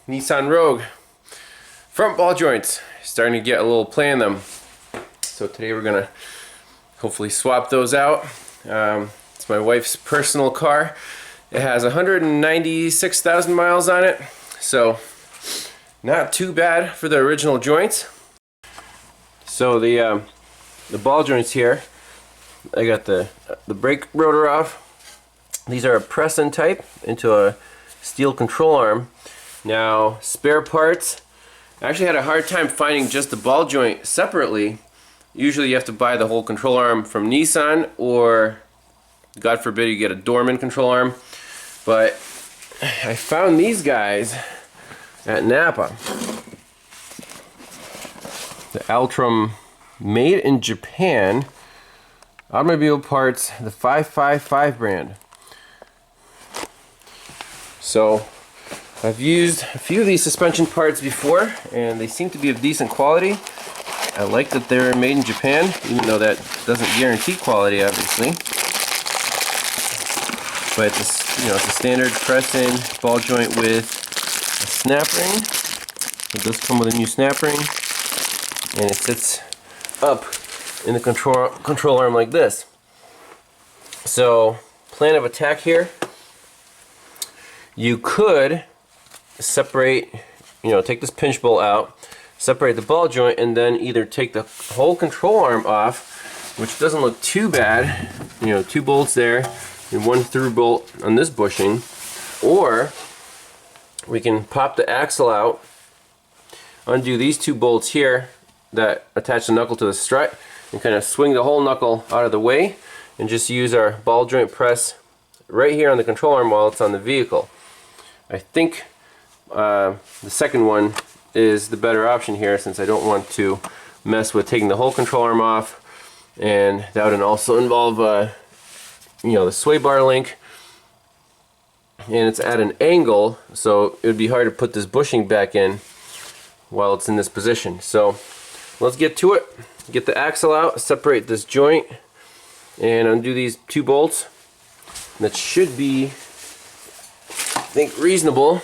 Nissan Rogue. Front ball joints. Starting to get a little play in them. So today we're gonna hopefully swap those out. It's my wife's personal car. It has 196,000 miles on it. So not too bad for the original joints. So the ball joints here, I got the brake rotor off. These are a press-in type into a steel control arm. Now, spare parts, I actually had a hard time finding just the ball joint separately. Usually you have to buy the whole control arm from Nissan, or God forbid you get a Dorman control arm. But I found these guys at Napa. The Altrum, made in Japan, automobile parts, the 555 brand. So I've used a few of these suspension parts before, and they seem to be of decent quality. I like that they're made in Japan, even though that doesn't guarantee quality, obviously. But it's, it's a standard press-in ball joint with a snap ring. It does come with a new snap ring, and it sits up in the control arm like this. So, plan of attack here. You could separate, take this pinch bolt out, separate the ball joint, and then either take the whole control arm off, which doesn't look too bad, 2 bolts there and 1 through bolt on this bushing, or we can pop the axle out, undo these 2 bolts here that attach the knuckle to the strut, and kind of swing the whole knuckle out of the way, and just use our ball joint press right here on the control arm while it's on the vehicle. I think the second one is the better option here, since I don't want to mess with taking the whole control arm off, and that would also involve the sway bar link, and it's at an angle, so it would be hard to put this bushing back in while it's in this position. So let's get to it. Get the axle out, separate this joint, and undo these 2 bolts. That should be, I think, reasonable.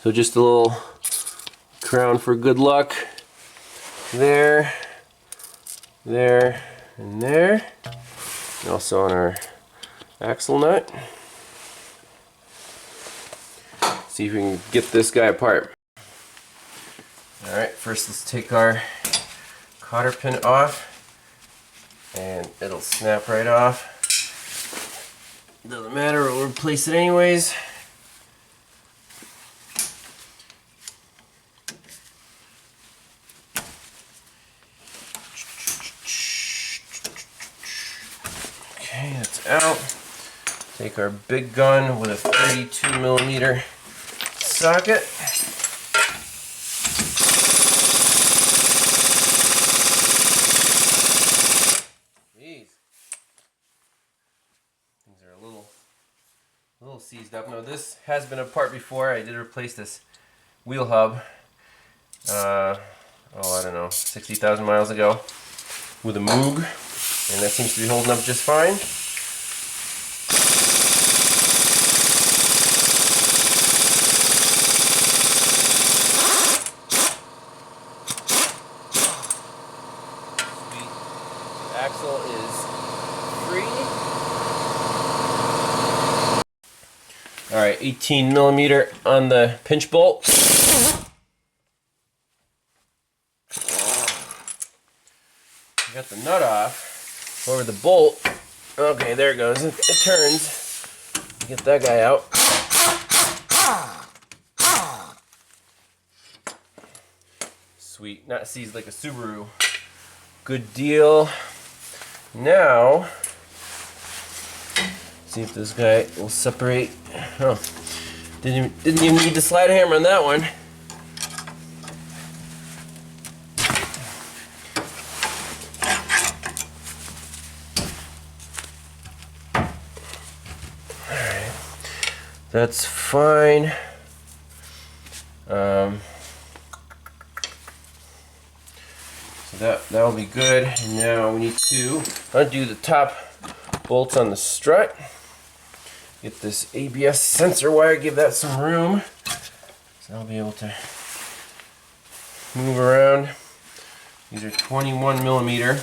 So just a little crown for good luck. There, there, and there. And also on our axle nut. See if we can get this guy apart. Alright, first let's take our cotter pin off, and it'll snap right off. Doesn't matter, we'll replace it anyways. Okay, that's out. Take our big gun with a 32mm socket. These are a little seized up. Now this has been apart before. I did replace this wheel hub, I don't know, 60,000 miles ago with a Moog, and that seems to be holding up just fine. The axle is free. Alright, 18mm on the pinch bolt. Got the nut off. Over the bolt. Okay, there it goes. It turns. Get that guy out. Sweet. Not seized like a Subaru. Good deal. Now, see if this guy will separate. Oh, didn't even need the slide hammer on that one. Alright, that's fine. So that'll be good. And now we need to undo the top bolts on the strut. Get this ABS sensor wire, give that some room. So I'll be able to move around. These are 21 millimeter.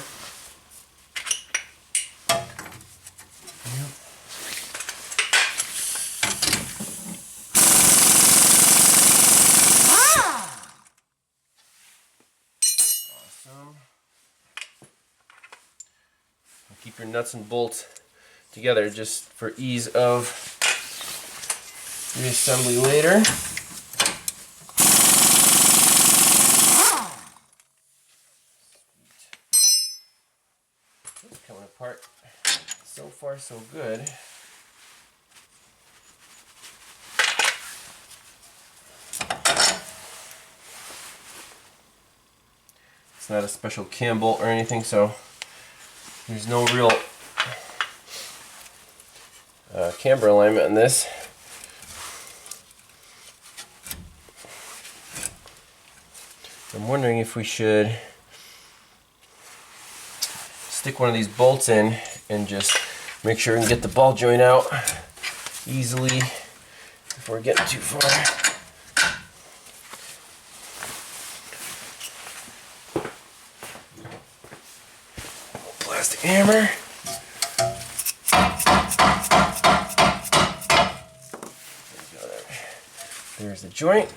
Keep your nuts and bolts together just for ease of reassembly later. It's coming apart so far so good. It's not a special cam bolt or anything, so there's no real camber alignment in this. I'm wondering if we should stick one of these bolts in and just make sure we can get the ball joint out easily before getting too far. Plastic hammer. There's the joint.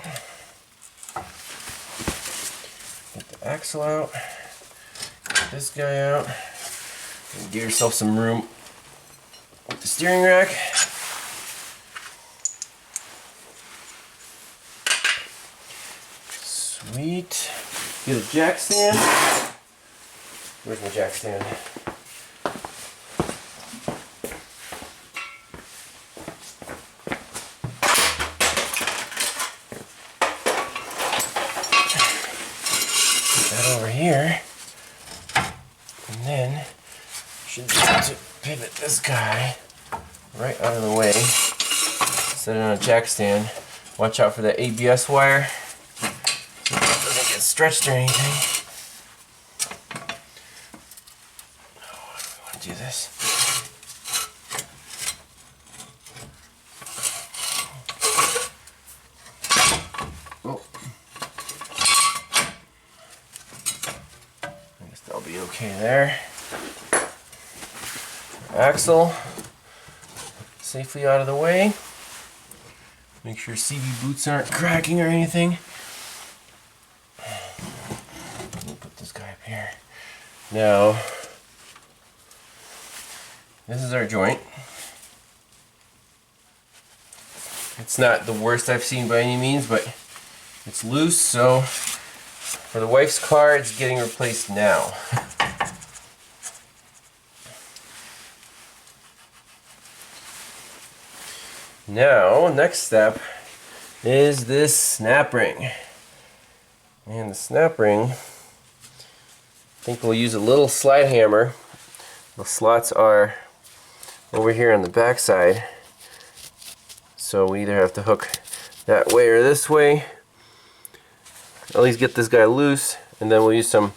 Get the axle out. Get this guy out. And give yourself some room with the steering rack. Sweet. Get a jack stand. Where's my jack stand? Over here, and then should be able to pivot this guy right out of the way, set it on a jack stand. Watch out for that ABS wire so it doesn't get stretched or anything. Oh, I want to do this. Oh. That'll be okay there. Axle safely out of the way. Make sure CV boots aren't cracking or anything. Let me put this guy up here. Now, this is our joint. It's not the worst I've seen by any means, but it's loose, so for the wife's car, it's getting replaced now. Now, next step is this snap ring. And the snap ring, I think we'll use a little slide hammer. The slots are over here on the back side. So we either have to hook that way or this way. At least get this guy loose, and then we'll use some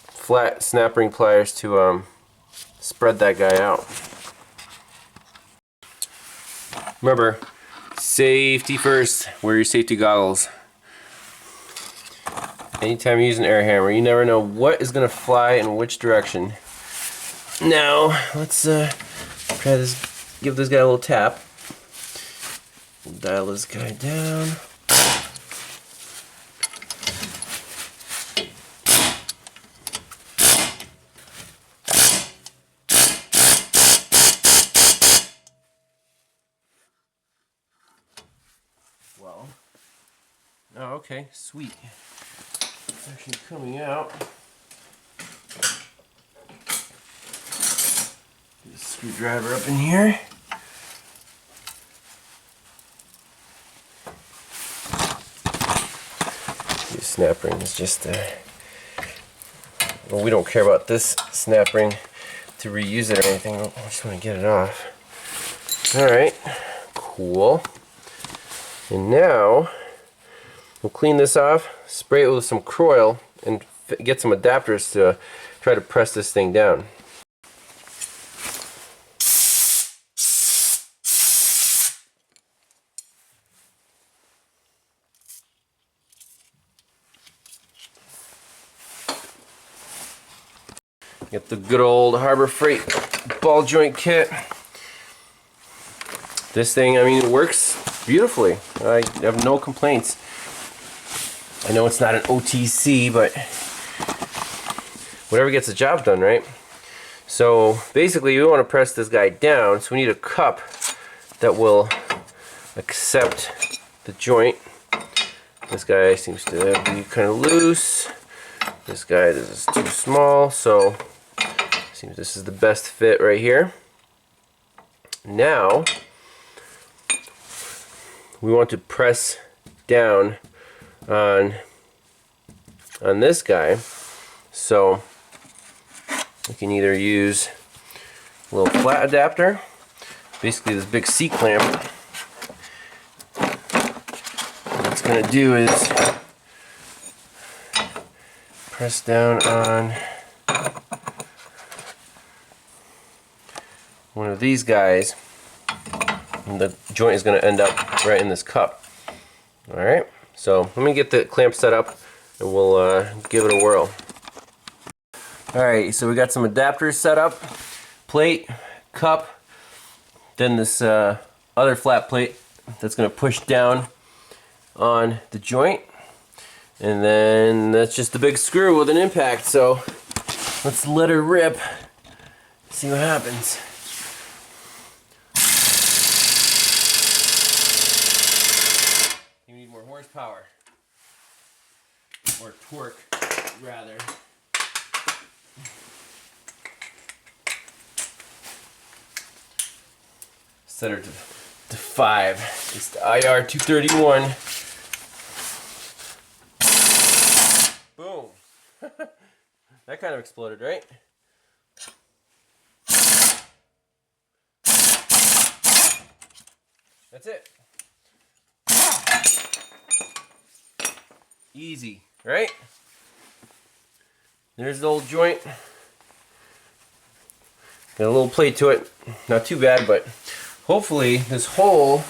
flat snap ring pliers to spread that guy out. Remember, safety first. Wear your safety goggles. Anytime you use an air hammer, you never know what is going to fly in which direction. Now, let's try this. Give this guy a little tap. We'll dial this guy down. Well, oh, okay, sweet. It's actually coming out. Get a screwdriver up in here. This snap ring is just well, we don't care about this snap ring to reuse it or anything. I just want to get it off. Alright, cool. And now we'll clean this off, spray it with some Kroil, and get some adapters to try to press this thing down. Get the good old Harbor Freight ball joint kit. This thing, I mean, it works beautifully. I have no complaints. I know it's not an OTC, but whatever gets the job done, right? So basically we want to press this guy down, so we need a cup that will accept the joint. This guy seems to be kind of loose. This guy, this is too small, so it seems this is the best fit right here. Now we want to press down on this guy, so we can either use a little flat adapter, basically this big C clamp. What it's going to do is press down on one of these guys, and the joint is going to end up right in this cup. Alright, so let me get the clamp set up and we'll give it a whirl. Alright, so we got some adapters set up, plate, cup, then this other flat plate that's going to push down on the joint, and then that's just the big screw with an impact. So let's let her rip, see what happens. You need more horsepower, or torque rather. Set her to 5. It's the IR 231. Boom. That kind of exploded, right? That's it. Easy, right? There's the old joint. Got a little plate to it. Not too bad, but hopefully this hole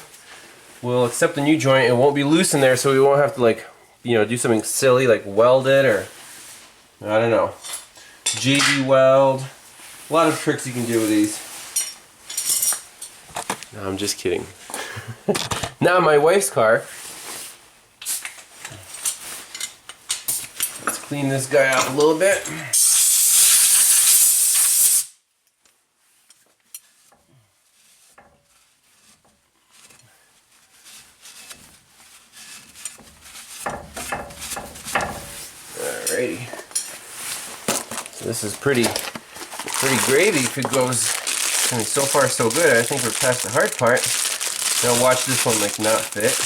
will accept the new joint and won't be loose in there, so we won't have to, like, you know, do something silly like weld it, or I don't know, JB weld. A lot of tricks you can do with these. No, I'm just kidding. Now my wife's car. Let's clean this guy up a little bit. Alrighty. So this is pretty gravy if it goes. I mean, so far so good. I think we're past the hard part. Now watch this one like not fit.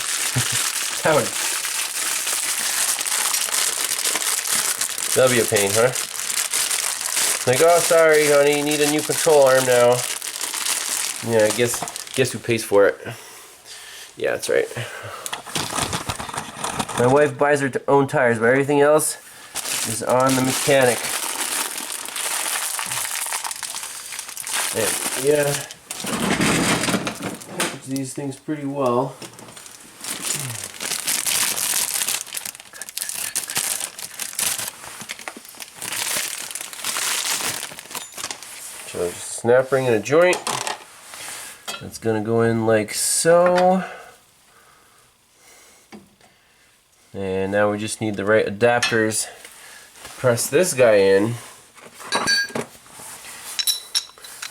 That'll be a pain, huh? Like, oh sorry honey, you need a new control arm now. Yeah, I guess who pays for it? Yeah, that's right. My wife buys her own tires, but everything else is on the mechanic. And yeah, package these things pretty well. So just a snap ring and a joint. That's gonna go in like so. And now we just need the right adapters to press this guy in.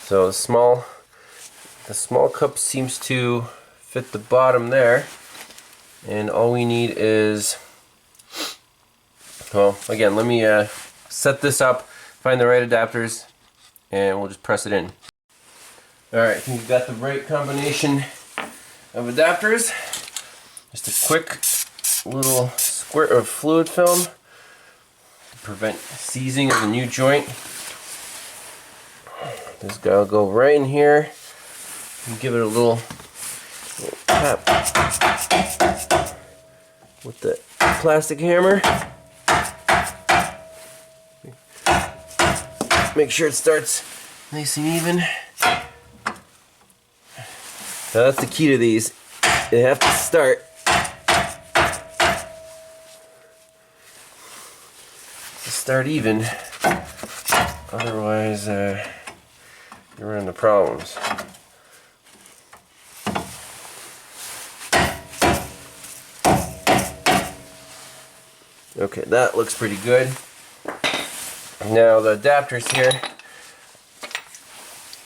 So the small cup seems to fit the bottom there, and all we need is, well, again, let me set this up, find the right adapters, and we'll just press it in. Alright, I think we've got the right combination of adapters. Just a quick little squirt of fluid film to prevent seizing of the new joint. This guy will go right in here and give it a little tap with the plastic hammer. Make sure it starts nice and even. Now that's the key to these. They have to start even. Otherwise, you run into problems. Okay, that looks pretty good. Now the adapters here.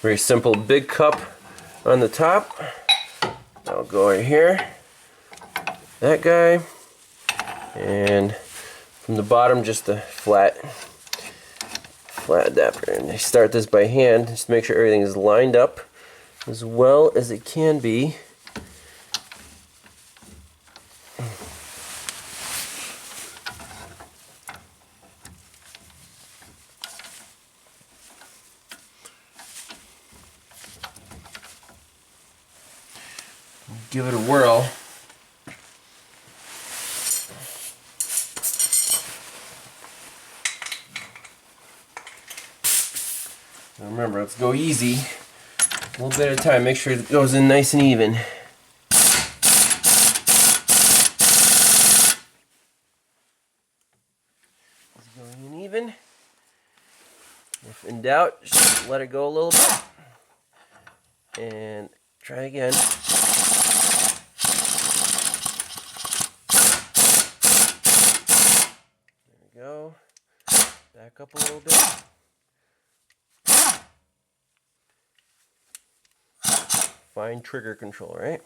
Very simple, big cup on the top. I'll go right here. That guy. And from the bottom, just a flat adapter. And I start this by hand, just to make sure everything is lined up as well as it can be. Give it a whirl. Remember, let's go easy. A little bit at a time. Make sure it goes in nice and even. It's going in even. If in doubt, just let it go a little bit. And try again. There we go. Back up a little bit. Fine trigger control, right?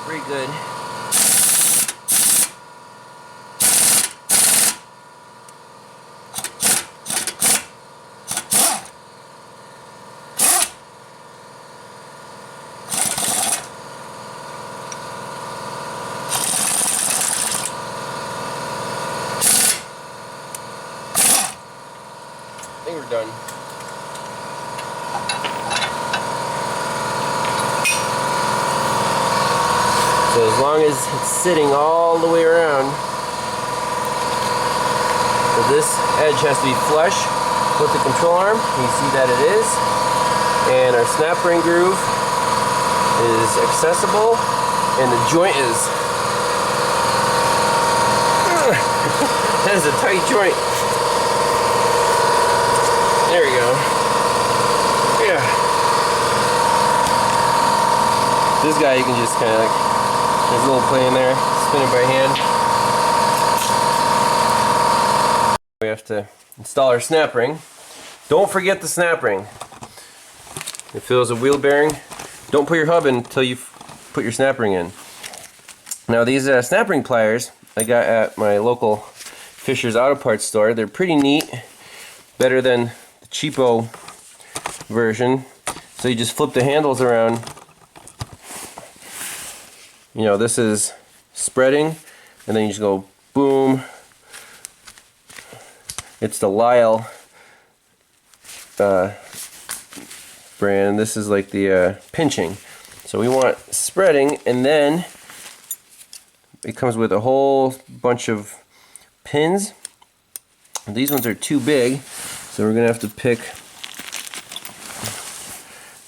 Pretty good. I think we're done. So as long as it's sitting all the way around, so this edge has to be flush with the control arm. You see that it is. And our snap ring groove is accessible, and the joint is that is a tight joint. There we go. Yeah. This guy you can just kind of like, there's a little play in there, spin it by hand. We have to install our snap ring. Don't forget the snap ring. It fills a wheel bearing. Don't put your hub in until you put your snap ring in. Now these snap ring pliers I got at my local Fisher's Auto Parts store. They're pretty neat. Better than the cheapo version. So you just flip the handles around. You know, this is spreading, and then you just go boom. It's the Lyle brand. This is like the pinching. So we want spreading, and then it comes with a whole bunch of pins. These ones are too big, so we're gonna have to pick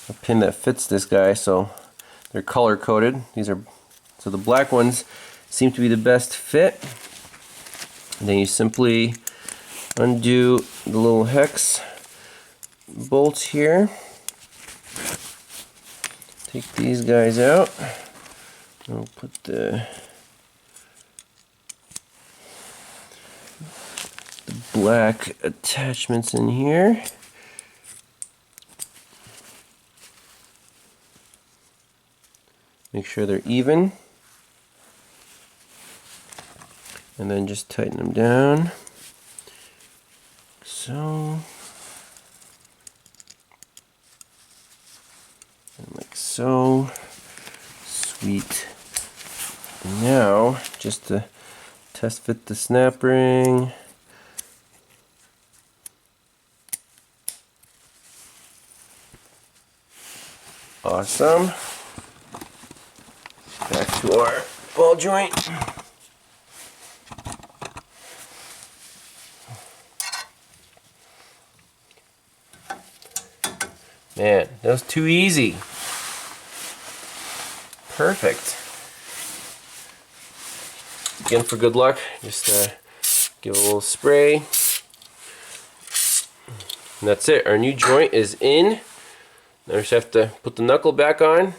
a pin that fits this guy. So they're color coded. So the black ones seem to be the best fit. And then you simply undo the little hex bolts here. Take these guys out. I'll put the black attachments in here. Make sure they're even. And then just tighten them down. So. And like so. Sweet. And now, just to test fit the snap ring. Awesome. Back to our ball joint. Man, that was too easy. Perfect. again, for good luck, just give it a little spray. And that's it. Our new joint is in. Now we just have to put the knuckle back on,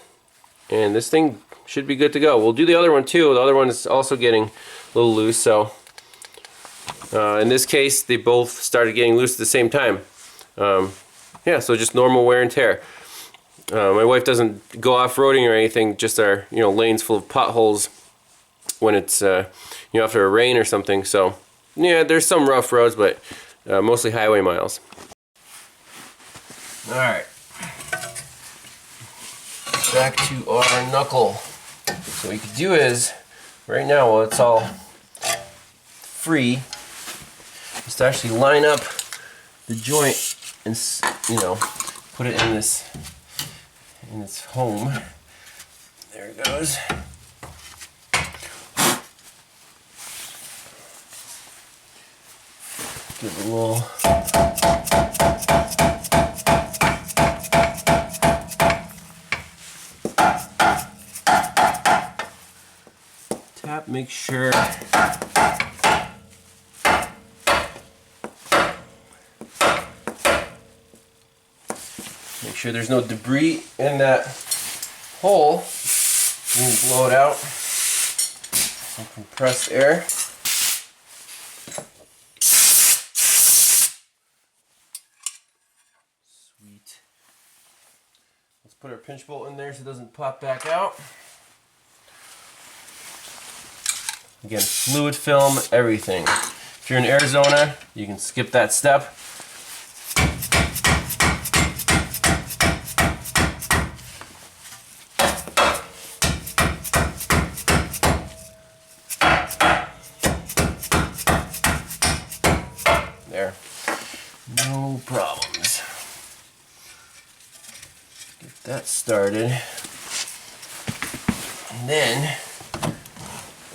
and this thing should be good to go. We'll do the other one too. The other one is also getting a little loose, so in this case they both started getting loose at the same time. Yeah, so just normal wear and tear. My wife doesn't go off-roading or anything, just our lanes full of potholes when it's after a rain or something. So yeah, there's some rough roads, but mostly highway miles. All right, back to our knuckle. So what you could do is, right now while it's all free, just actually line up the joint and put it in its home. There it goes. Give it a little tap, make sure there's no debris in that hole. You can blow it out. Some compressed air. Sweet. Let's put our pinch bolt in there so it doesn't pop back out. Again, fluid film, everything. If you're in Arizona, you can skip that step. There. No problems. Get that started. And then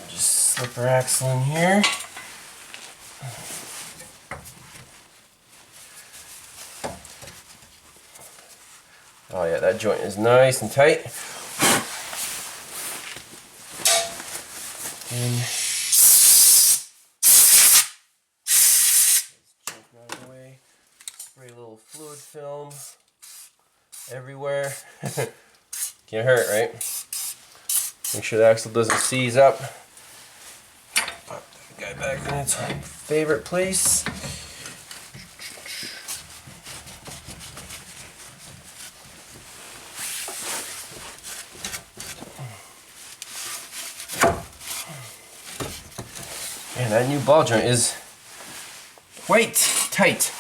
slip our axle in here. Oh yeah, that joint is nice and tight. And jump out of the way. Spray a little fluid film everywhere. Can't hurt, right? Make sure the axle doesn't seize up. Pop that guy back in its favorite place. Man, that new ball joint is quite tight.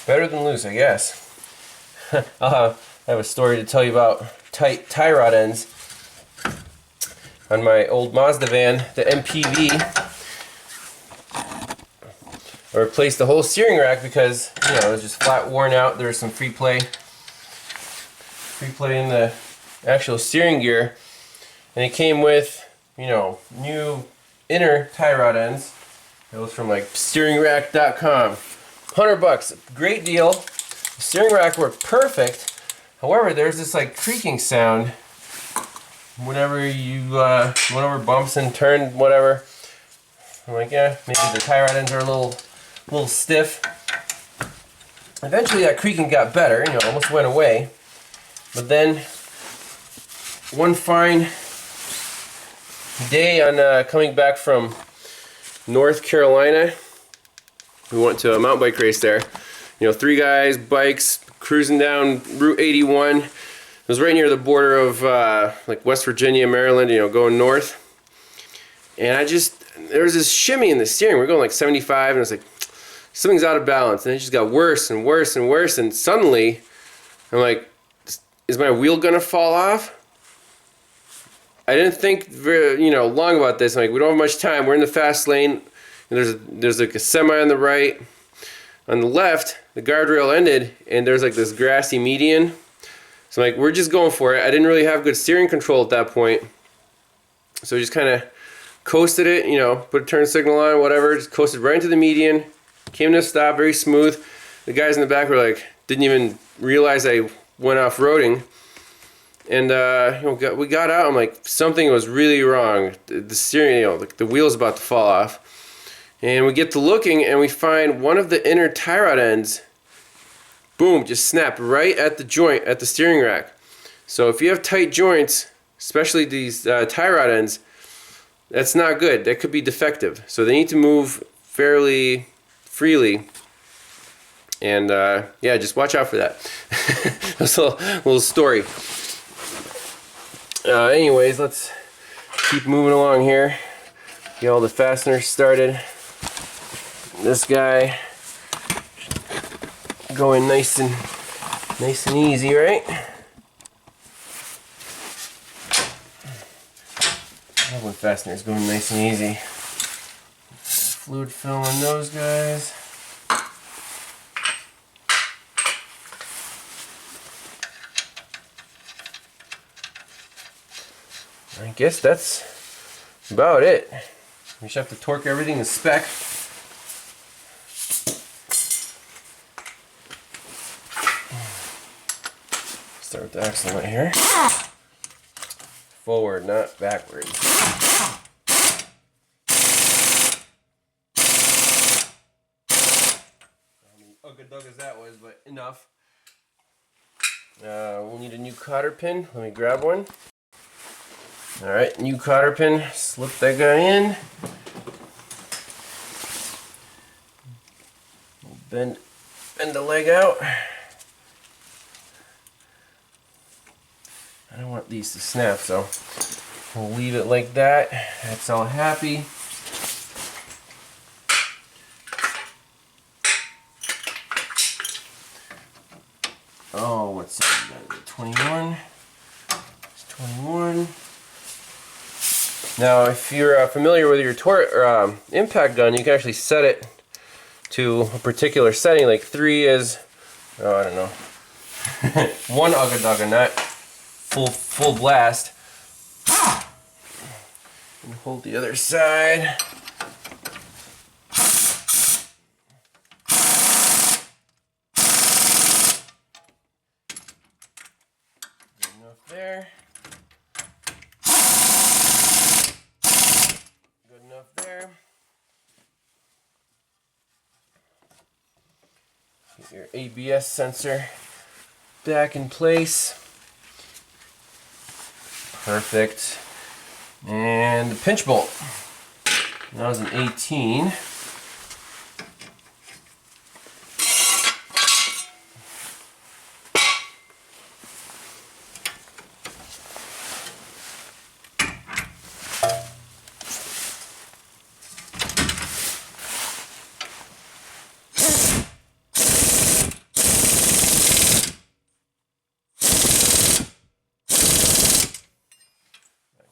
Better than loose, I guess. I have a story to tell you about tight tie rod ends. On my old Mazda van, the MPV, I replaced the whole steering rack because it was just flat worn out. There was some free play in the actual steering gear, and it came with new inner tie rod ends. It was from like steeringrack.com. $100, great deal. The steering rack worked perfect. However, there's this like creaking sound whenever you went over bumps and turned, whatever. I'm like, yeah, maybe the tie rod ends are a little stiff. Eventually that creaking got better, almost went away. But then one fine day on coming back from North Carolina, we went to a mountain bike race there. 3 guys, bikes, cruising down Route 81. It was right near the border of like West Virginia, Maryland, going north. And there was this shimmy in the steering. We're going like 75, and I was like, something's out of balance. And it just got worse and worse and worse. And suddenly, I'm like, is my wheel gonna fall off? I didn't think very, long about this. I'm like, we don't have much time. We're in the fast lane. And there's like a semi on the right. On the left, the guardrail ended, and there's like this grassy median. So I'm like, we're just going for it. I didn't really have good steering control at that point. So I just kind of coasted it, put a turn signal on, whatever, just coasted right into the median. Came to a stop, very smooth. The guys in the back were like, didn't even realize I went off-roading. And we got out. I'm like, something was really wrong. The steering, the wheel's about to fall off. And we get to looking, and we find one of the inner tie rod ends, boom, just snapped right at the joint at the steering rack. So if you have tight joints, especially these tie rod ends, that's not good. That could be defective. So they need to move fairly freely. And yeah, just watch out for that. That's a little story. Anyways, let's keep moving along here. Get all the fasteners started. This guy going nice and easy, right? I love when fasteners going nice and easy. Fluid fill on those guys. I guess that's about it. We just have to torque everything to spec. Start with the axle right here. Forward, not backwards. How many ugga-duggas that was, but enough. We'll need a new cotter pin. Let me grab one. Alright, new cotter pin. Slip that guy in. Bend the leg out. I don't want these to snap, so we'll leave it like that. That's all happy. Oh, what's that? 21. It's 21. Now, if you're familiar with your impact gun, you can actually set it to a particular setting. Like 3 is, oh, I don't know, 1 ugga-dugga, not full blast. And hold the other side. Good enough there. Good enough there. Get your ABS sensor back in place. Perfect. And the pinch bolt. That was an 18.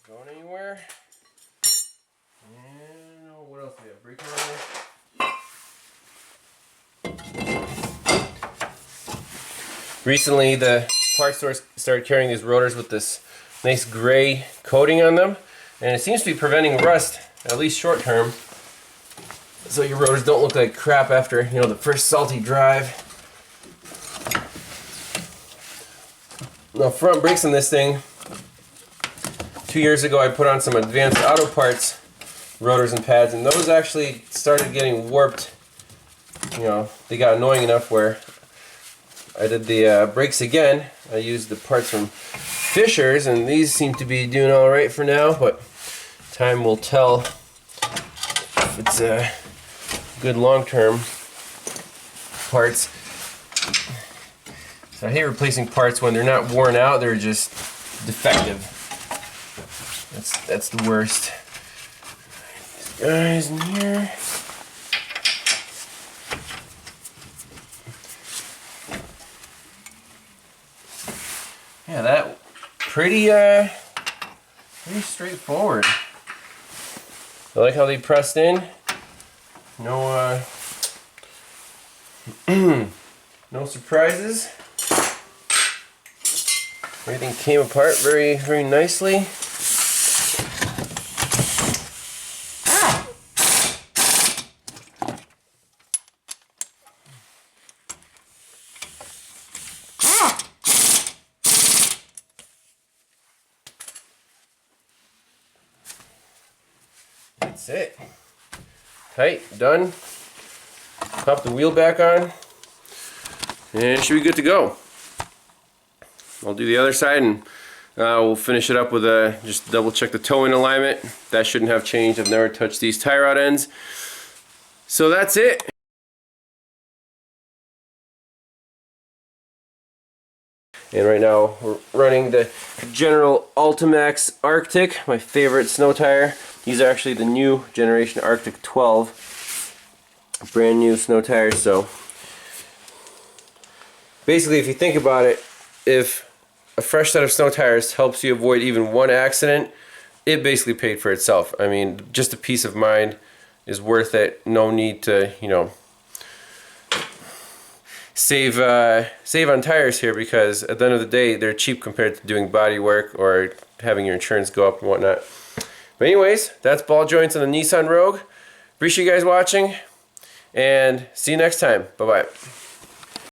Going anywhere. And what else do we have? Brake roller. Recently, the parts stores started carrying these rotors with this nice gray coating on them, and it seems to be preventing rust, at least short term. So your rotors don't look like crap after, the first salty drive. Now, front brakes on this thing. 2 years ago, I put on some Advanced Auto Parts rotors and pads, and those actually started getting warped. They got annoying enough where I did the brakes again. I used the parts from Fisher's, and these seem to be doing all right for now, but time will tell if it's good long-term parts. So I hate replacing parts when they're not worn out, they're just defective. That's the worst. These guys in here. Yeah, that pretty straightforward. I like how they pressed in. No no surprises. Everything came apart very, very nicely. That's it. Tight, done. Pop the wheel back on, and it should be good to go. I'll do the other side, and we'll finish it up with just double check the toe in alignment. That shouldn't have changed. I've never touched these tie rod ends. So that's it. And right now we're running the General Ultimax Arctic, my favorite snow tire. These are actually the new generation Arctic 12, brand new snow tires. So basically, if you think about it, if a fresh set of snow tires helps you avoid even one accident, it basically paid for itself. I mean, just the peace of mind is worth it. No need to, you know, save on tires here, because at the end of the day, they're cheap compared to doing body work or having your insurance go up and whatnot. But anyways, that's ball joints on the Nissan Rogue. Appreciate you guys watching, and see you next time. Bye-bye.